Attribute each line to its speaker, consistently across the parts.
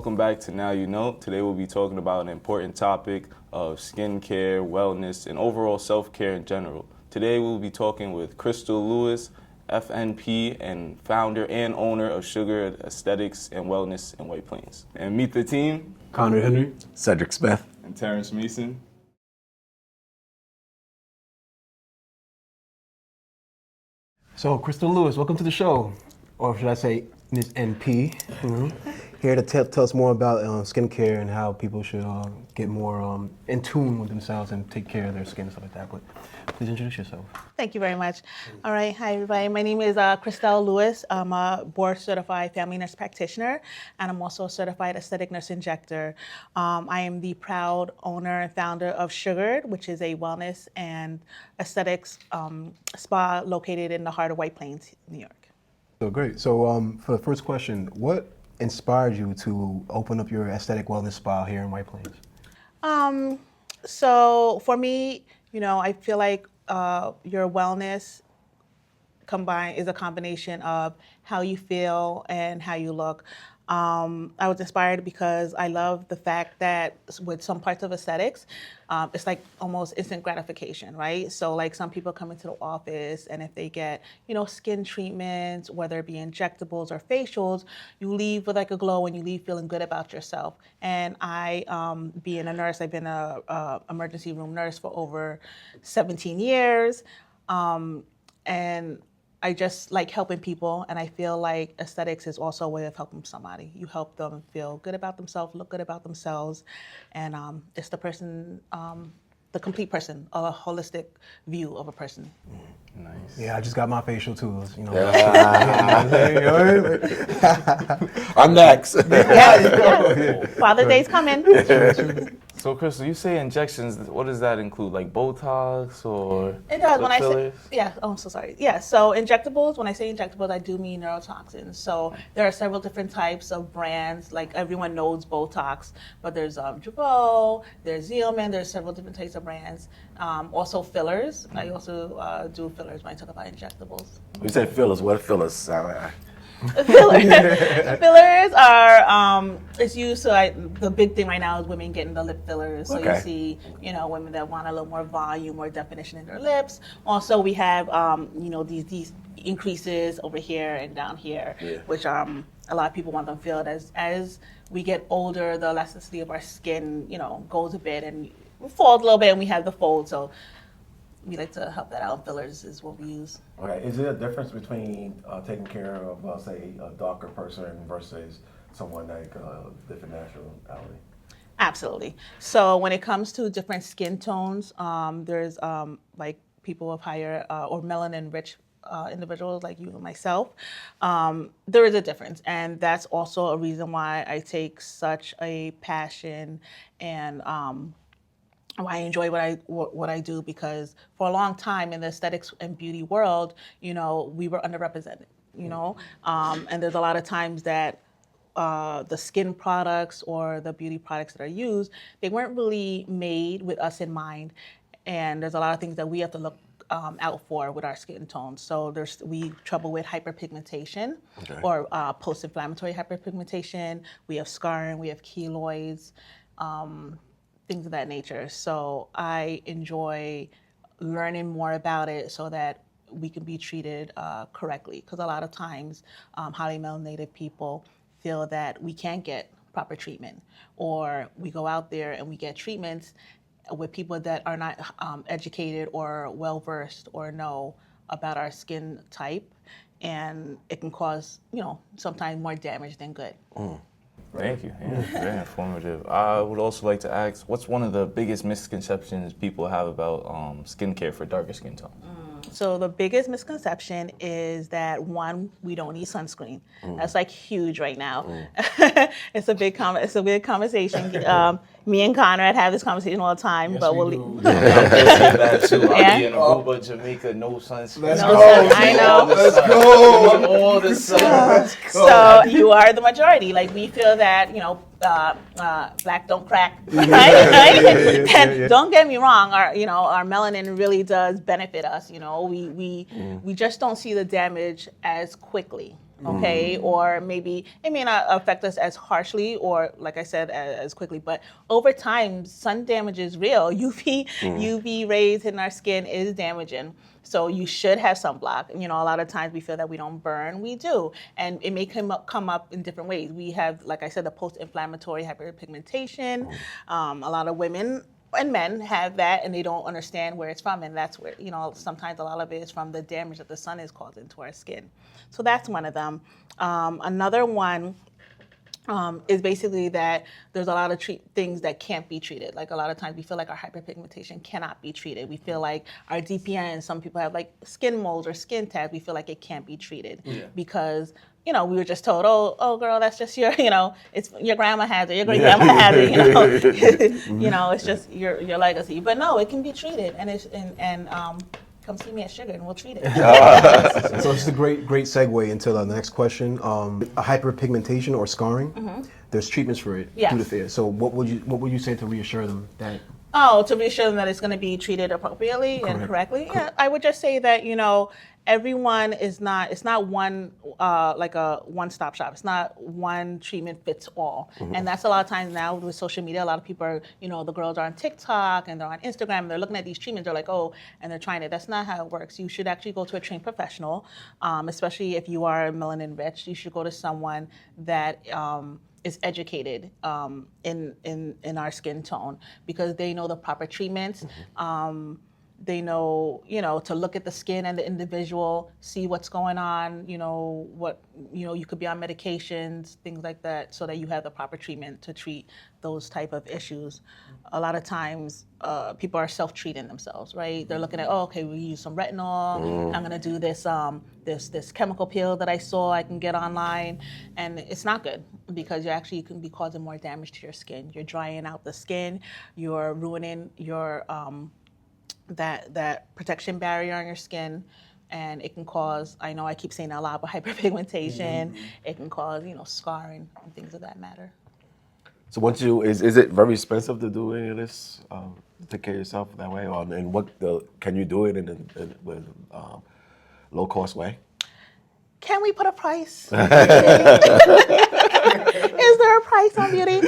Speaker 1: welcome back to Now You Know. Today we'll be talking about an important topic of skincare, wellness, and overall self-care in general. Today we'll be talking with Crystal Lewis, FNP, and founder and owner of Sugar Aesthetics and Wellness in White Plains. And meet the team,
Speaker 2: Connor Henry,
Speaker 3: Cedric Smith,
Speaker 1: and Terrence Mason.
Speaker 2: So, Crystal Lewis, welcome to the show. Or should I say, Ms. NP. Here to tell us more about skincare and how people should get more in tune with themselves and take care of their skin and stuff like that. But please introduce yourself.
Speaker 4: Thank you very much. All right, hi everybody. My name is Crystal Lewis. I'm a board-certified family nurse practitioner, and I'm also a certified aesthetic nurse injector. I am the proud owner and founder of Sugared, which is a wellness and aesthetics spa located in the heart of White Plains, New York.
Speaker 2: So great. So for the first question, what inspired you to open up your aesthetic wellness spa here in White Plains?
Speaker 4: So for me, I feel like your wellness is a combination of how you feel and how you look. I was inspired because I love the fact that with some parts of aesthetics, it's like almost instant gratification, right? So like some people come into the office and if they get, skin treatments, whether it be injectables or facials, you leave with like a glow and you leave feeling good about yourself. And I, being a nurse, I've been a emergency room nurse for over 17 years. And I just like helping people, and I feel like aesthetics is also a way of helping somebody. You help them feel good about themselves, look good about themselves, and it's the person, the complete person, a holistic view of a person.
Speaker 1: Nice.
Speaker 2: Yeah, I just got my facial tools.
Speaker 3: I'm next.
Speaker 4: Father's Day's coming.
Speaker 1: So, Crystal, you say injections. What does that include? Like Botox or
Speaker 4: It does. When I
Speaker 1: fillers?
Speaker 4: say, yeah, oh, I'm so sorry. Yeah, so injectables, when I say injectables, I do mean neurotoxins. So there are several different types of brands. Like everyone knows Botox, but there's Jeuveau, there's Xeomin, there's several different types of brands. Also fillers. I also do fillers when I talk about injectables.
Speaker 3: You said fillers. What fillers?
Speaker 4: Fillers are it's used to the big thing right now is women getting the lip fillers. So
Speaker 3: Okay.
Speaker 4: you see, women that want a little more volume or definition in their lips. Also, we have these increases over here and down here, which a lot of people want them filled. As we get older, the elasticity of our skin, goes a bit and falls a little bit, and we have the fold. So we like to help that out. Fillers is what we use.
Speaker 5: Okay, is there a difference between taking care of, say, a darker person versus someone like different nationality?
Speaker 4: Absolutely. So when it comes to different skin tones, there's like people of higher or melanin-rich individuals like you and myself. There is a difference, and that's also a reason why I take such a passion and why I enjoy what I do, because for a long time in the aesthetics and beauty world, we were underrepresented, and there's a lot of times that the skin products or the beauty products that are used, they weren't really made with us in mind, and there's a lot of things that we have to look out for with our skin tones. So we trouble with hyperpigmentation or post-inflammatory hyperpigmentation. We have scarring, we have keloids. Things of that nature. So I enjoy learning more about it so that we can be treated correctly. Because a lot of times, highly melanated people feel that we can't get proper treatment, or we go out there and we get treatments with people that are not educated or well-versed or know about our skin type, and it can cause, sometimes more damage than good.
Speaker 1: Thank you. Yeah, very informative. I would also like to ask, what's one of the biggest misconceptions people have about skincare for darker skin tones?
Speaker 4: So the biggest misconception is that, one, we don't need sunscreen. That's like huge right now. It's a big conversation. Me and Conrad have this conversation all the time,
Speaker 2: Yes,
Speaker 4: but
Speaker 2: we
Speaker 4: we'll
Speaker 2: do.
Speaker 4: leave.
Speaker 1: That too.
Speaker 4: Yeah.
Speaker 1: I'll be in Aruba, Jamaica, no sunscreen.
Speaker 2: Let's
Speaker 4: No
Speaker 2: go.
Speaker 4: sun, I know.
Speaker 2: Let's go.
Speaker 1: All the sun.
Speaker 4: So you are the majority. Like we feel that, black don't crack, right? And don't get me wrong, our melanin really does benefit us. We just don't see the damage as quickly. okay? Or maybe it may not affect us as harshly or, like I said, as quickly, but over time, sun damage is real. UV rays in our skin is damaging. So you should have sunblock. A lot of times we feel that we don't burn. We do. And it may come up in different ways. We have, like I said, the post-inflammatory hyperpigmentation. A lot of women and men have that, and they don't understand where it's from. And that's where, sometimes a lot of it is from the damage that the sun is causing to our skin. So that's one of them. Another one is basically that there's a lot of things that can't be treated. Like a lot of times we feel like our hyperpigmentation cannot be treated. We feel like our DPN, some people have like skin moles or skin tags, we feel like it can't be treated because we were just told, oh girl, that's just your, it's your grandma has it, your great grandma has it, it's just your legacy. But no, it can be treated, and come see me at Sugar and we'll treat it.
Speaker 2: So this is a great segue into the next question. Hyperpigmentation or scarring. There's treatments for it through the fair. So what would you say to reassure them that?
Speaker 4: Oh, to reassure them that it's going to be treated appropriately and correctly. Yeah, I would just say that everyone is not. It's not one like a one-stop shop. It's not one treatment fits all. And that's a lot of times now with social media. A lot of people are, the girls are on TikTok and they're on Instagram and they're looking at these treatments. They're like, oh, and they're trying it. That's not how it works. You should actually go to a trained professional, especially if you are melanin-rich. You should go to someone that is educated in our skin tone because they know the proper treatments. They know, to look at the skin and the individual, see what's going on, what, you could be on medications, things like that, so that you have the proper treatment to treat those type of issues. A lot of times, people are self-treating themselves, right? They're looking at, okay, we use some retinol. I'm gonna do this, this chemical peel that I saw I can get online, and it's not good because you can be causing more damage to your skin. You're drying out the skin. You're ruining your that protection barrier on your skin, and it can cause, I know I keep saying that a lot, but hyperpigmentation, it can cause, scarring and things of that matter.
Speaker 3: So once is it very expensive to do any of this, to take care of yourself that way, or can you do it in a low cost way?
Speaker 4: Can we put a price? Is there a price on beauty?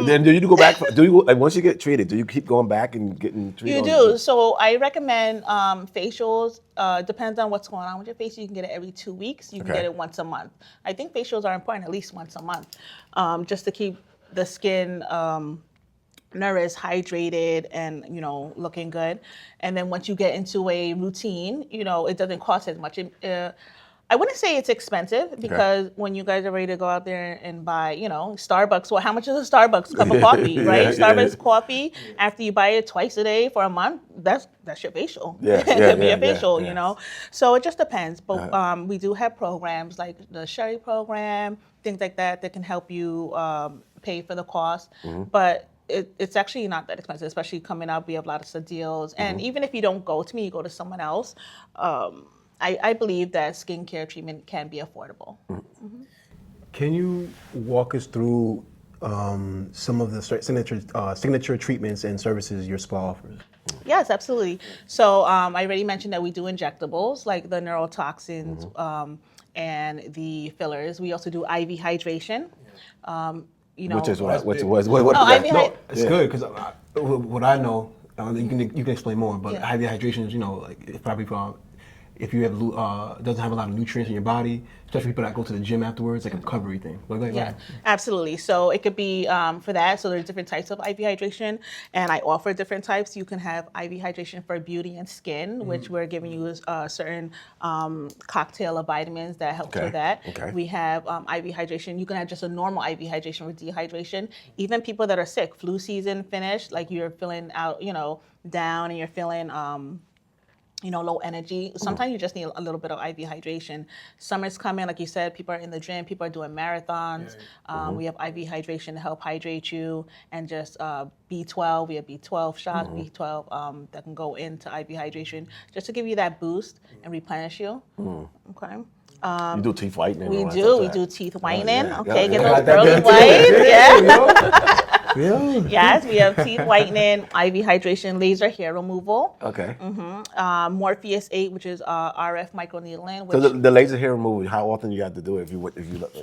Speaker 3: Then do you go back? Once you get treated, do you keep going back and getting treated?
Speaker 4: You do. So I recommend facials. Depends on what's going on with your face. You can get it every 2 weeks. You can get it once a month. I think facials are important at least once a month, just to keep the skin nourished, hydrated, and looking good. And then once you get into a routine, it doesn't cost as much. I wouldn't say it's expensive because when you guys are ready to go out there and buy, Starbucks, well, how much is a Starbucks cup of coffee, right? Starbucks coffee, after you buy it twice a day for a month, that's your facial. It could be a facial, So it just depends. But we do have programs like the Sherry program, things like that can help you pay for the cost. But it's actually not that expensive, especially coming up. We have lots of deals. And even if you don't go to me, you go to someone else, I believe that skincare treatment can be affordable.
Speaker 2: Can you walk us through some of the signature treatments and services your spa offers?
Speaker 4: Yes, absolutely. So I already mentioned that we do injectables like the neurotoxins and the fillers. We also do IV hydration.
Speaker 3: Which is what
Speaker 4: IV
Speaker 2: it's good because what I know, you can explain more, but IV hydration is, it's probably if you have doesn't have a lot of nutrients in your body, especially people that go to the gym afterwards, like a recovery thing.
Speaker 4: Yeah, absolutely. So it could be for that. So there's different types of IV hydration, and I offer different types. You can have IV hydration for beauty and skin, which we're giving you a certain cocktail of vitamins that helps with that. We have IV hydration. You can have just a normal IV hydration with dehydration. Even people that are sick, flu season finished, like you're feeling out, down, and you're feeling low energy. Sometimes you just need a little bit of IV hydration. Summer's coming, like you said, people are in the gym, people are doing marathons. We have IV hydration to help hydrate you, and just B12, we have B12 shots, B12 that can go into IV hydration just to give you that boost and replenish you. Okay.
Speaker 3: You do teeth whitening?
Speaker 4: We do teeth whitening. Get those pearly whites.
Speaker 2: Yeah.
Speaker 4: Yes, we have teeth whitening, IV hydration, laser hair removal,
Speaker 3: Okay.
Speaker 4: Morpheus 8, which is RF microneedling.
Speaker 3: So
Speaker 4: Which
Speaker 3: the laser hair removal, how often you have to do it if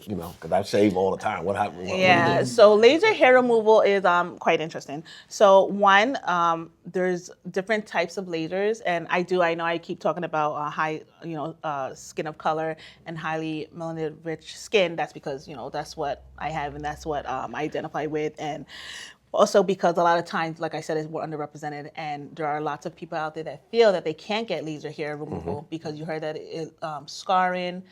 Speaker 3: you know, because I shave all the time. What happens? What do you
Speaker 4: yeah,
Speaker 3: do?
Speaker 4: so laser hair removal is quite interesting. So one, there's different types of lasers, and I know I keep talking about high, skin of color and highly melanin-rich skin. That's because that's what I have, and that's what I identify with, and also because a lot of times, like I said, we're underrepresented, and there are lots of people out there that feel that they can't get laser hair removal because you heard that it scarring,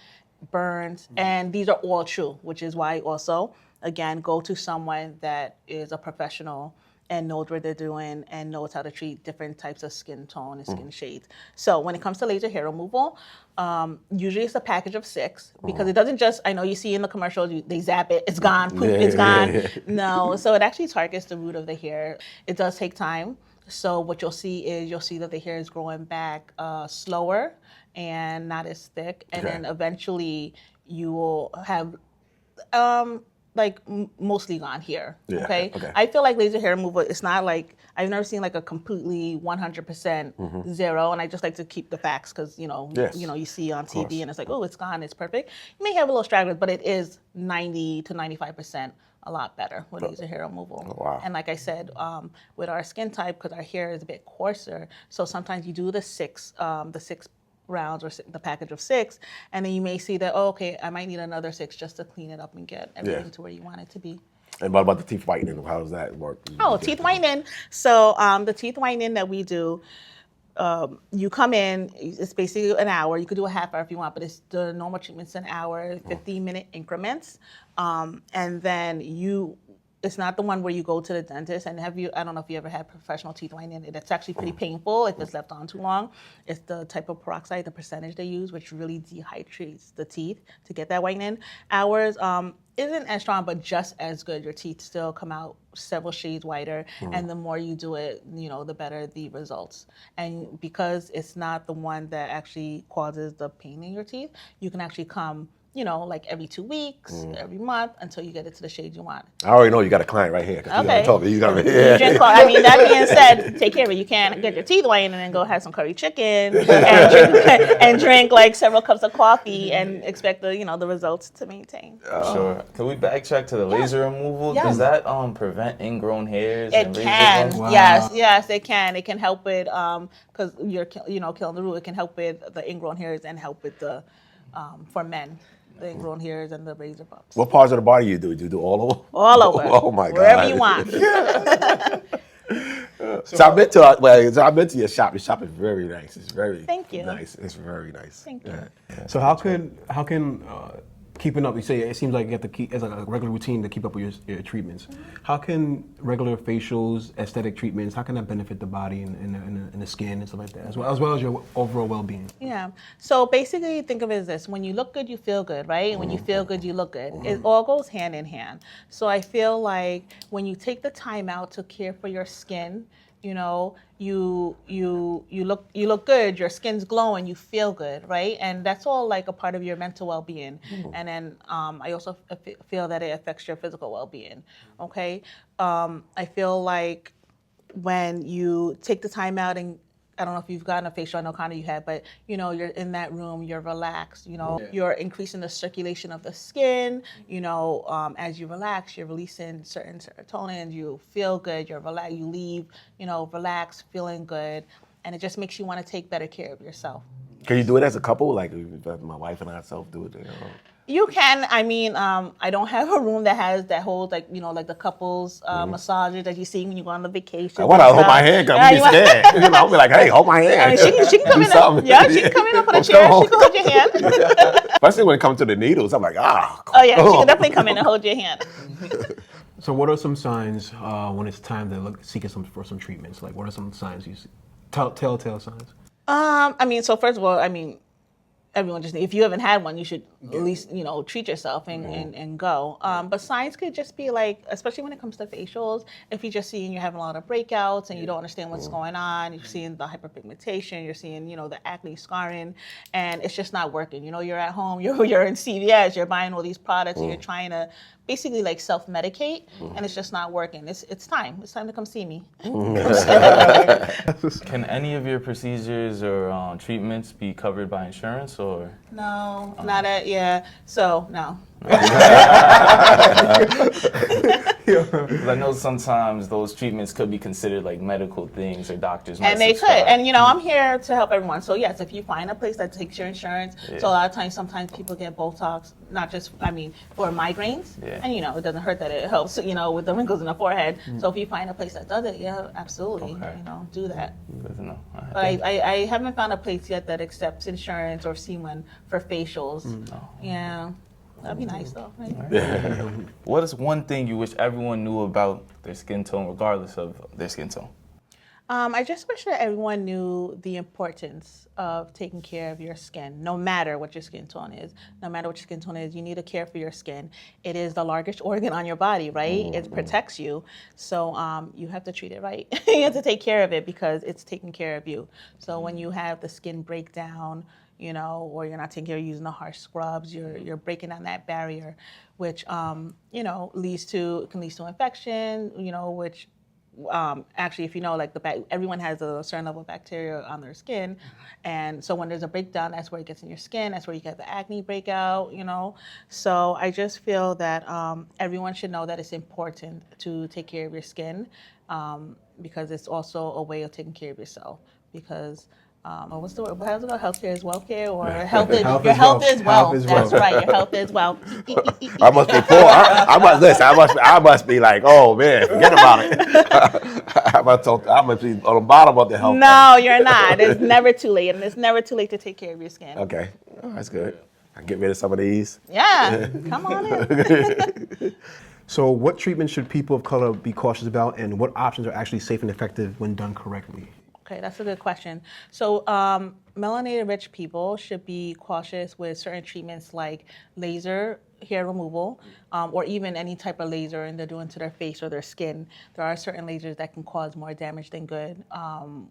Speaker 4: burns, and these are all true, which is why also, again, go to someone that is a professional and knows what they're doing and knows how to treat different types of skin tone and skin shades. So when it comes to laser hair removal, usually it's a package of 6 because it doesn't just, I know you see in the commercials, they zap it, it's gone, poof, it's gone. No, so it actually targets the root of the hair. It does take time. So what you'll see that the hair is growing back slower and not as thick. And then eventually you will have mostly gone here.
Speaker 3: Yeah,
Speaker 4: Okay?
Speaker 3: okay.
Speaker 4: I feel like laser hair removal, it's not like, I've never seen like a completely 100% zero, and I just like to keep the facts because,
Speaker 3: Yes,
Speaker 4: you see on
Speaker 3: course.
Speaker 4: TV and it's like, oh, it's gone, it's perfect. You may have a little stragglers, but it is 90 to 95% a lot better with laser hair removal.
Speaker 3: Oh, wow.
Speaker 4: And like I said, with our skin type, because our hair is a bit coarser, so sometimes you do the six rounds or the package of 6, and then you may see that, oh, okay, I might need another 6 just to clean it up and get everything to where you want it to be.
Speaker 3: And what about the teeth whitening? How does that work?
Speaker 4: Oh, teeth whitening. So the teeth whitening that we do, you come in, it's basically an hour. You could do a half hour if you want, but it's the normal treatment's an hour, 15-minute increments. And then it's not the one where you go to the dentist and I don't know if you ever had professional teeth whitening. It's actually pretty painful if it's left on too long. It's the type of peroxide, the percentage they use, which really dehydrates the teeth to get that whitening. Ours isn't as strong, but just as good. Your teeth still come out several shades whiter, and the more you do it, the better the results. And because it's not the one that actually causes the pain in your teeth, you can actually come like every 2 weeks, every month, until you get it to the shade you want.
Speaker 3: I already know you got a client right here.
Speaker 4: Okay.
Speaker 3: You got me.
Speaker 4: You drink, that being said, take care of it. You can't get your teeth whitened and then go have some curry chicken and drink like several cups of coffee and expect the results to maintain.
Speaker 1: Sure. Can we backtrack to the laser removal?
Speaker 4: Yes.
Speaker 1: Does that prevent ingrown hairs?
Speaker 4: It
Speaker 1: and razor
Speaker 4: can.
Speaker 1: bumps?
Speaker 2: Wow.
Speaker 4: Yes, it can. It can help with because you're killing the root. It can help with the ingrown hairs and help with the for men. The ingrown hairs and the razor bumps.
Speaker 3: What parts of the body you do? Do you do all over?
Speaker 4: All over.
Speaker 3: Oh my God.
Speaker 4: Wherever you want.
Speaker 3: So I've been to your shop. Your shop is very nice. It's very
Speaker 4: Thank you.
Speaker 3: nice. It's very nice.
Speaker 4: Thank you.
Speaker 2: So how can keeping up? You say it seems like you have to keep as a regular routine to keep up with your treatments. How can regular facials, aesthetic treatments, how can that benefit the body and the skin and stuff like that, as well as your overall well-being?
Speaker 4: Yeah. So basically, think of it as this: when you look good, you feel good, right? And when you feel good, you look good. It all goes hand in hand. So I feel like when you take the time out to care for your skin, you look good, your skin's glowing, you feel good, right? And that's all like a part of your mental well-being. And then I also feel that it affects your physical well-being, okay? I feel like when you take the time out and I don't know if you've gotten a facial, I know kind of you have, but you're in that room, you're relaxed, you're increasing the circulation of the skin, as you relax, you're releasing certain serotonin, you feel good, you're relaxed, you leave, relaxed, feeling good, and it just makes you want to take better care of yourself.
Speaker 3: Can you do it as a couple? Like my wife and I self do it.
Speaker 4: You can. I mean, I don't have a room that holds like like the couples massages that you see when you go on the vacation.
Speaker 3: I want to hold my hand. I'm be scared. I'll be like, hey, hold my hand.
Speaker 4: I mean, she can come in. She can come in up on a chair. She can hold your hand.
Speaker 3: Especially when it comes to the needles, I'm like,
Speaker 4: Oh yeah, she can definitely come in and hold your hand.
Speaker 2: So what are some signs when it's time to seek for some treatments? Like, what are some signs you see? Telltale signs?
Speaker 4: So first of all, everyone just, if you haven't had one, you should at least, treat yourself and go. But signs could just be like, especially when it comes to facials, if you're just seeing you're having a lot of breakouts and you don't understand what's going on, you're seeing the hyperpigmentation, you're seeing, the acne scarring, and it's just not working. You're at home, you're in CVS, you're buying all these products and you're trying to basically like self-medicate and it's just not working. It's time to come see me.
Speaker 1: Can any of your procedures or treatments be covered by insurance or?
Speaker 4: No, not at, yeah. So, no.
Speaker 1: 'Cause I know sometimes those treatments could be considered like medical things or doctors might
Speaker 4: And they could.
Speaker 1: subscribe.
Speaker 4: And, I'm here to help everyone. So, yes, if you find a place that takes your insurance, so a lot of times, sometimes people get Botox, not just, for migraines.
Speaker 1: Yeah.
Speaker 4: And, it doesn't hurt that it helps, with the wrinkles in the forehead. So if you find a place that does it, yeah, absolutely,
Speaker 1: Okay.
Speaker 4: do that.
Speaker 1: Good to know. All right.
Speaker 4: But I haven't found a place yet that accepts insurance or seen one for facials. Yeah. That'd be nice, though. Right?
Speaker 1: What is one thing you wish everyone knew about their skin tone, regardless of their skin tone?
Speaker 4: I just wish that everyone knew the importance of taking care of your skin, no matter what your skin tone is. No matter what your skin tone is, you need to care for your skin. It is the largest organ on your body, right? It protects you. So you have to treat it right. You have to take care of it because it's taking care of you. So when you have the skin breakdown, or you're not taking care of using the harsh scrubs, you're breaking down that barrier, which, can lead to infection, which actually, if everyone has a certain level of bacteria on their skin, and so when there's a breakdown, that's where it gets in your skin. That's where you get the acne breakout. So I just feel that everyone should know that it's important to take care of your skin because it's also a way of taking care of yourself. Because what's the word? How's it go? Healthcare is wealthcare, or your health is wealth. That's right. Your health is wealth.
Speaker 3: I must be poor. I must be like, oh man, forget about it. I must be on the bottom of the health.
Speaker 4: No, you're not. It's never too late, and it's never too late to take care of your skin.
Speaker 3: Okay, that's good. I get rid of some of these.
Speaker 4: Yeah, come on in.
Speaker 2: So what treatment should people of color be cautious about, and what options are actually safe and effective when done correctly?
Speaker 4: Okay, that's a good question. So melanated-rich people should be cautious with certain treatments like laser hair removal or even any type of laser and they're doing to their face or their skin. There are certain lasers that can cause more damage than good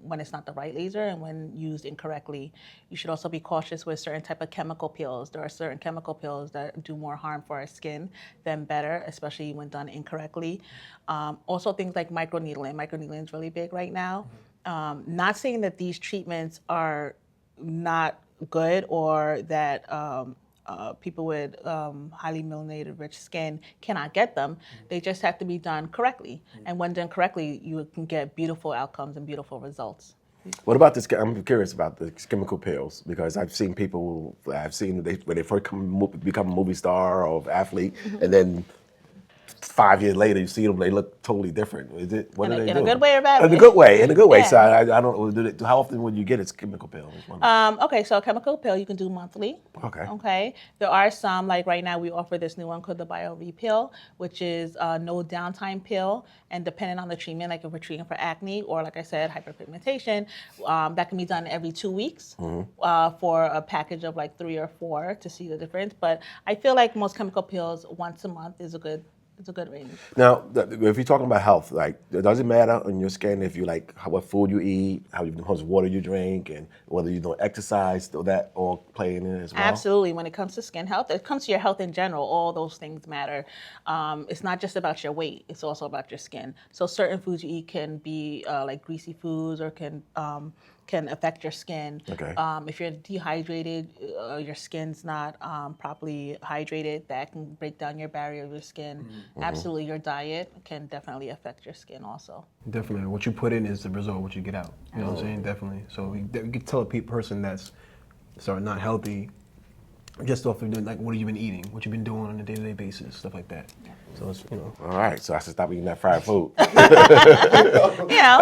Speaker 4: when it's not the right laser and when used incorrectly. You should also be cautious with certain type of chemical peels. There are certain chemical peels that do more harm for our skin than better, especially when done incorrectly. Also things like microneedling. Microneedling is really big right now. Not saying that these treatments are not good or that people with highly melanated rich skin cannot get them. They just have to be done correctly. And when done correctly, you can get beautiful outcomes and beautiful results.
Speaker 3: What about this? I'm curious about the chemical pills because I've seen people, when they first become a movie star or athlete, and then 5 years later, you see them, they look totally different. Is it? What do they do?
Speaker 4: In a good way or bad way?
Speaker 3: In a good way. In a good way.
Speaker 4: Yeah.
Speaker 3: So I don't know. How often would you get a chemical pill?
Speaker 4: Okay, so a chemical pill you can do monthly. Okay. There are some, like right now we offer this new one called the Bio-V pill, which is a no downtime pill. And depending on the treatment, like if we're treating for acne or like I said, hyperpigmentation, that can be done every 2 weeks for a package of like 3 or 4 to see the difference. But I feel like most chemical pills once a month is a good range.
Speaker 3: Now, if you're talking about health, like, does it matter on your skin if you like what food you eat, how much water you drink, and whether you don't exercise? Does that all play in it as well?
Speaker 4: Absolutely. When it comes to skin health, it comes to your health in general. All those things matter. It's not just about your weight; it's also about your skin. So certain foods you eat can be like greasy foods, or can affect your skin.
Speaker 3: Okay.
Speaker 4: If you're dehydrated, your skin's not properly hydrated, that can break down your barrier of your skin. Absolutely, your diet can definitely affect your skin also.
Speaker 2: Definitely. What you put in is the result, what you get out. You know what I'm saying? Definitely. So you can tell a person that's not healthy just off of like what have you been eating, what you've been doing on a day-to-day basis, stuff like that. Yeah. So it's,
Speaker 3: All right, so I should stop eating that fried food.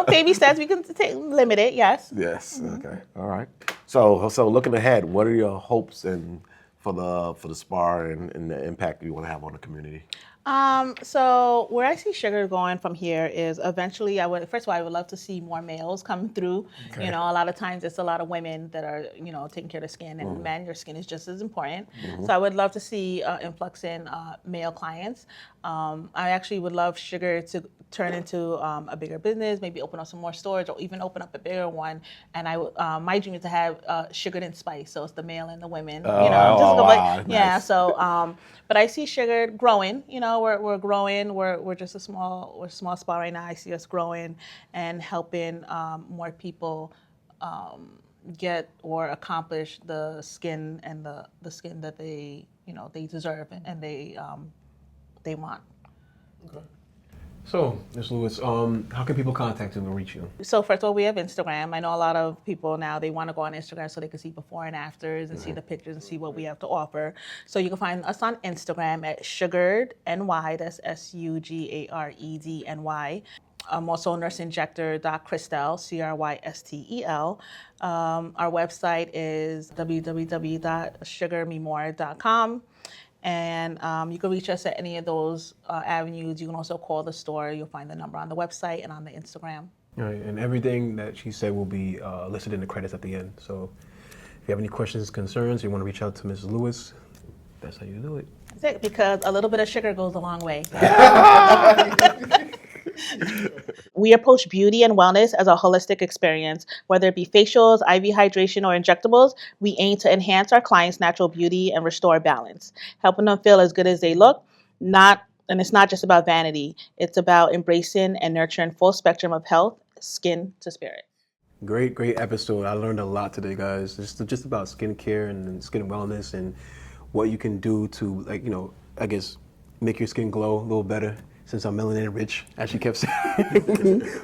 Speaker 4: Baby steps, we can limit it, yes.
Speaker 3: Yes, okay, all right. So looking ahead, what are your hopes and for the SPAR and the impact you want to have on the community?
Speaker 4: So where I see sugar going from here is eventually first of all, I would love to see more males come through.
Speaker 3: Okay.
Speaker 4: You know, a lot of times it's a lot of women that are, you know, taking care of their skin, and men, your skin is just as important. So I would love to see influx in male clients. I actually would love sugar to turn into a bigger business, maybe open up some more stores or even open up a bigger one. And my dream is to have sugared and spice. So it's the male and the women, you know, just
Speaker 3: wow,
Speaker 4: yeah.
Speaker 3: nice.
Speaker 4: So, but I see sugar growing. You know, we're growing. We're just a small spot right now. I see us growing and helping more people get or accomplish the skin and the skin that they deserve and they want.
Speaker 5: Okay.
Speaker 2: So, Ms. Lewis, how can people contact you and reach you?
Speaker 4: So first of all, we have Instagram. I know a lot of people now, they want to go on Instagram so they can see before and afters and see the pictures and see what we have to offer. So you can find us on Instagram at sugaredny, that's SUGAREDNY. Also nurseinjector.crystel, CRYSTEL. Our website is www.sugarmemore.com. And you can reach us at any of those avenues. You can also call the store. You'll find the number on the website and on the Instagram.
Speaker 2: All right, and everything that she said will be listed in the credits at the end. So if you have any questions, concerns, you want to reach out to Ms. Lewis, that's how you do it.
Speaker 4: That's it, because a little bit of sugar goes a long way. We approach beauty and wellness as a holistic experience. Whether it be facials, IV hydration, or injectables, we aim to enhance our clients' natural beauty and restore balance, helping them feel as good as they look. And it's not just about vanity. It's about embracing and nurturing full spectrum of health, skin to spirit.
Speaker 2: Great episode. I learned a lot today, guys. Just about skincare and skin wellness and what you can do to, like, you know, I guess make your skin glow a little better. Since I'm melanin-rich, as she kept saying.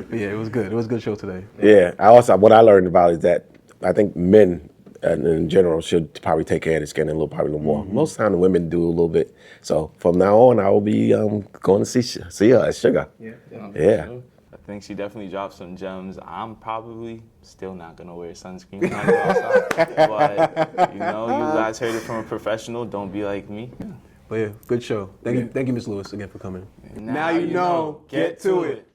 Speaker 2: But yeah, it was good. It was a good show today.
Speaker 3: Yeah, what I learned about is that I think men in general should probably take care of their skin a little more. Most of the time the women do a little bit. So from now on, I will be going to see her at Sugar. Yeah.
Speaker 1: I think she definitely dropped some gems. I'm probably still not gonna wear sunscreen when I go outside. But you know, you guys heard it from a professional. Don't be like me.
Speaker 2: But yeah, good show. Thank you, Ms. Lewis, again for coming.
Speaker 1: Now you know. Get to it.